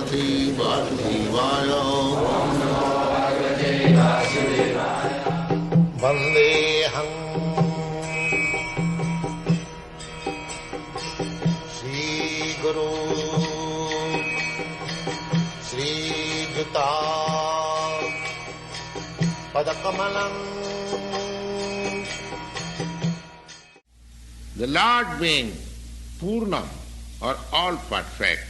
Bhagavate Vasudevaya. Vandeham Shri Guru Shri Juta Padakamalam. The Lord being Purnam or all perfect,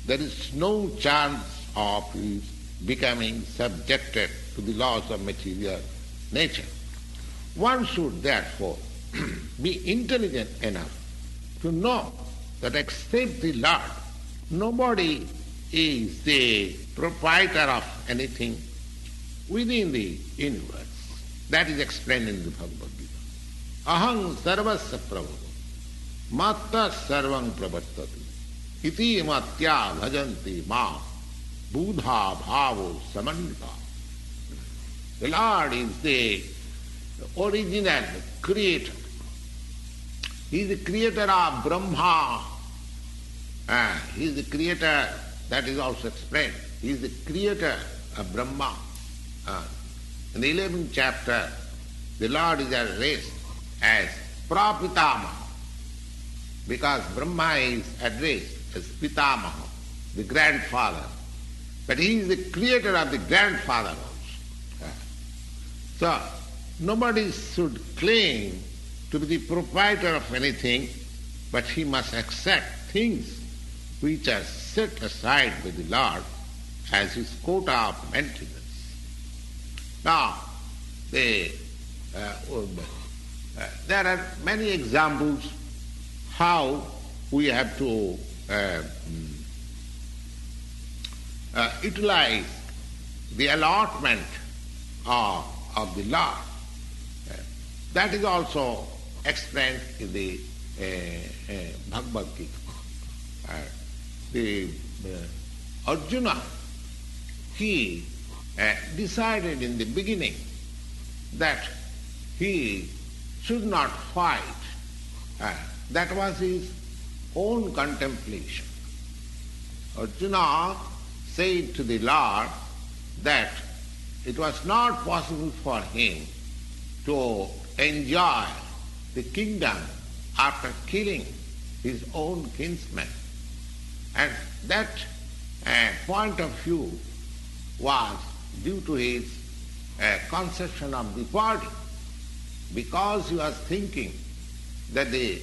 there is no chance of his becoming subjected to the laws of material nature. One should therefore be intelligent enough to know that except the Lord, nobody is the proprietor of anything within the universe. That is explained in the Bhagavad-gita. Aham sarvasya prabhu. Matta sarvam pravartati iti matya bhajanti ma buddha bhavo samannita. The Lord is the original creator. He is the creator of Brahma. He is the creator, that is also explained. He is the creator of Brahma. In the 11th chapter, the Lord is addressed as Prapitamaha, because Brahma is addressed as Pitamaha, the grandfather. But he is the creator of the grandfather also. So, nobody should claim to be the proprietor of anything, but he must accept things which are set aside by the Lord as his quota of maintenance. Now, there are many examples how we have to utilize the allotment of the Lord. That is also explained in the Bhagavad-gita. Arjuna, he decided in the beginning that he should not fight. That was his own contemplation. Arjuna said to the Lord that it was not possible for him to enjoy the kingdom after killing his own kinsmen. And that point of view was due to his conception of the body, because he was thinking that the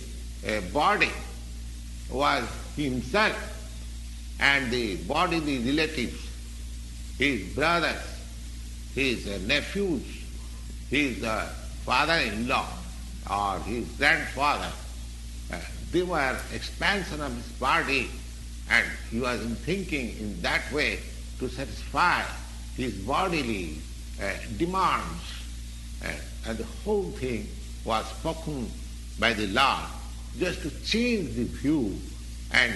body was himself, and the body, the relatives, his brothers, his nephews, his father-in-law or his grandfather, they were expansion of his body, and he was thinking in that way to satisfy his bodily demands. And the whole thing was spoken by the Lord just to change the view, and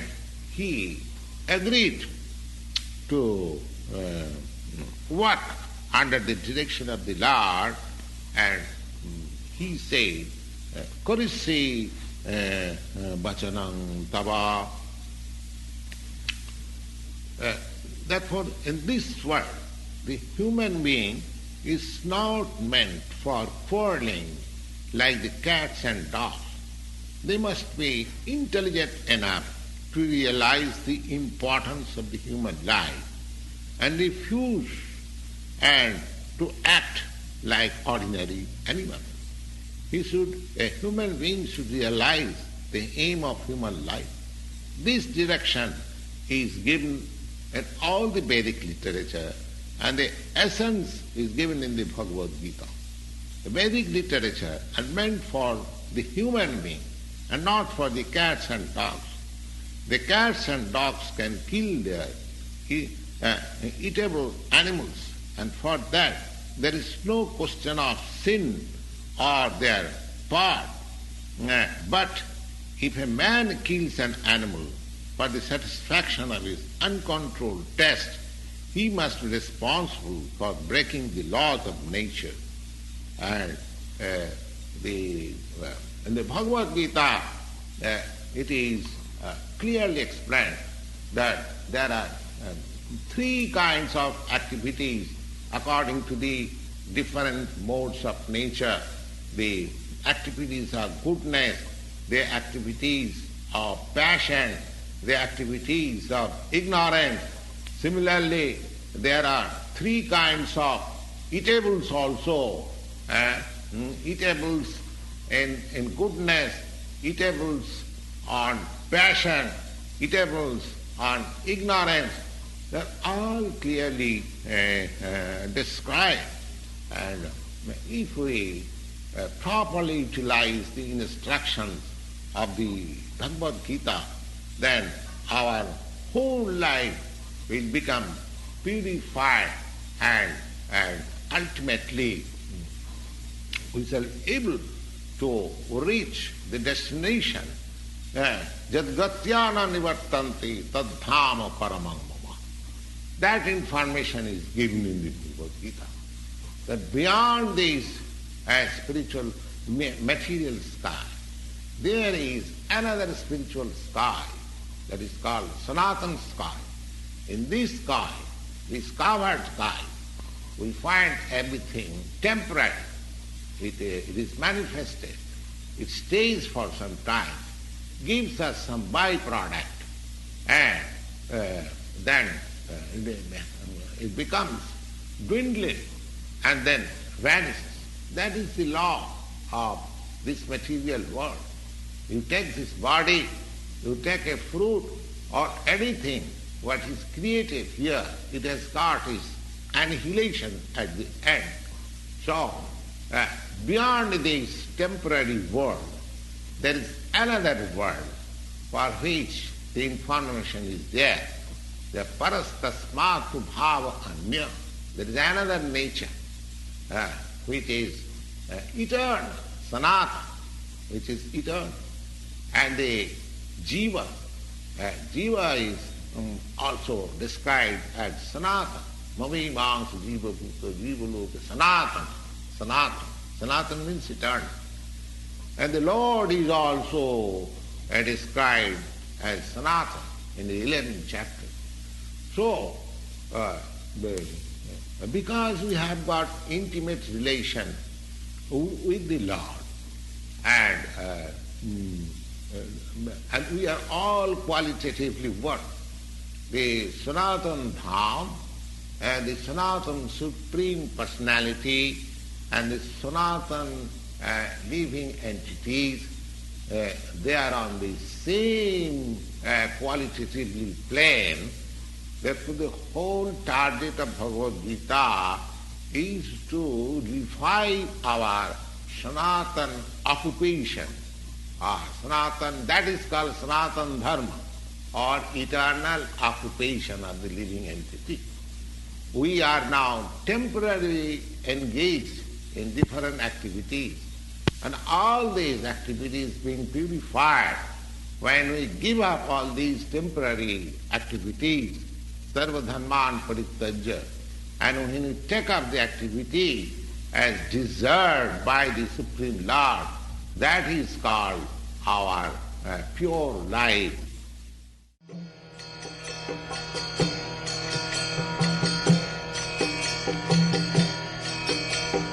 he agreed to work under the direction of the Lord, and he said, Karisi bachanam tava. Therefore, in this world, the human being is not meant for quarreling like the cats and dogs. They must be intelligent enough to realize the importance of the human life and refuse and to act like ordinary animals. A human being should realize the aim of human life. This direction is given in all the Vedic literature, and the essence is given in the Bhagavad-gita. The Vedic literature is meant for the human being and not for the cats and dogs. The cats and dogs can kill their eatable animals, and for that there is no question of sin or their part. But if a man kills an animal for the satisfaction of his uncontrolled taste, he must be responsible for breaking the laws of nature. And in the Bhagavad-gita, it is clearly explained that there are three kinds of activities according to the different modes of nature. The activities of goodness, the activities of passion, the activities of ignorance. Similarly, there are three kinds of eatables also. Eatables in goodness, eatables on passion, eatables on ignorance. They are all clearly described. And if we properly utilize the instructions of the Bhagavad-gita, then our whole life will become purified and ultimately we shall be able to reach the destination. Jadgatyana nivartanti tadhama paramam mama. That information is given in the Bhagavad-gita. That beyond this spiritual material sky, there is another spiritual sky that is called Sanatana sky. In this sky, this covered sky, we find everything temporary. It is manifested. It stays for some time, gives us some byproduct, and then it becomes dwindling and then vanishes. That is the law of this material world. You take this body, you take a fruit or anything, what is created here, it has got its annihilation at the end. So, beyond this temporary world, there is another world for which the information is there. The parastasmatu bhava anya. There is another nature which is eternal, sanatana, which is eternal. And the jiva, jiva is also described as sanatana. Mami mangsa jiva bhuta jiva loka sanatana. Sanatana. Sanatana means eternal. And the Lord is also described as Sanatana in the 11th chapter. So, because we have got intimate relation with the Lord, and we are all qualitatively one, the Sanatana Dham and the Sanatana Supreme Personality and the Sanatana living entities, they are on the same qualitatively plane. Therefore the whole target of Bhagavad-gita is to revive our Sanatana occupation. Sanatana, that is called Sanatana Dharma, or eternal occupation of the living entity. We are now temporarily engaged in different activities, and all these activities being purified. When we give up all these temporary activities, sarva dharman parityajya, and when we take up the activity as deserved by the Supreme Lord, that is called our pure life.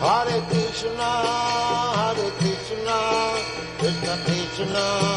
Hare Krishna, Krishna Krishna,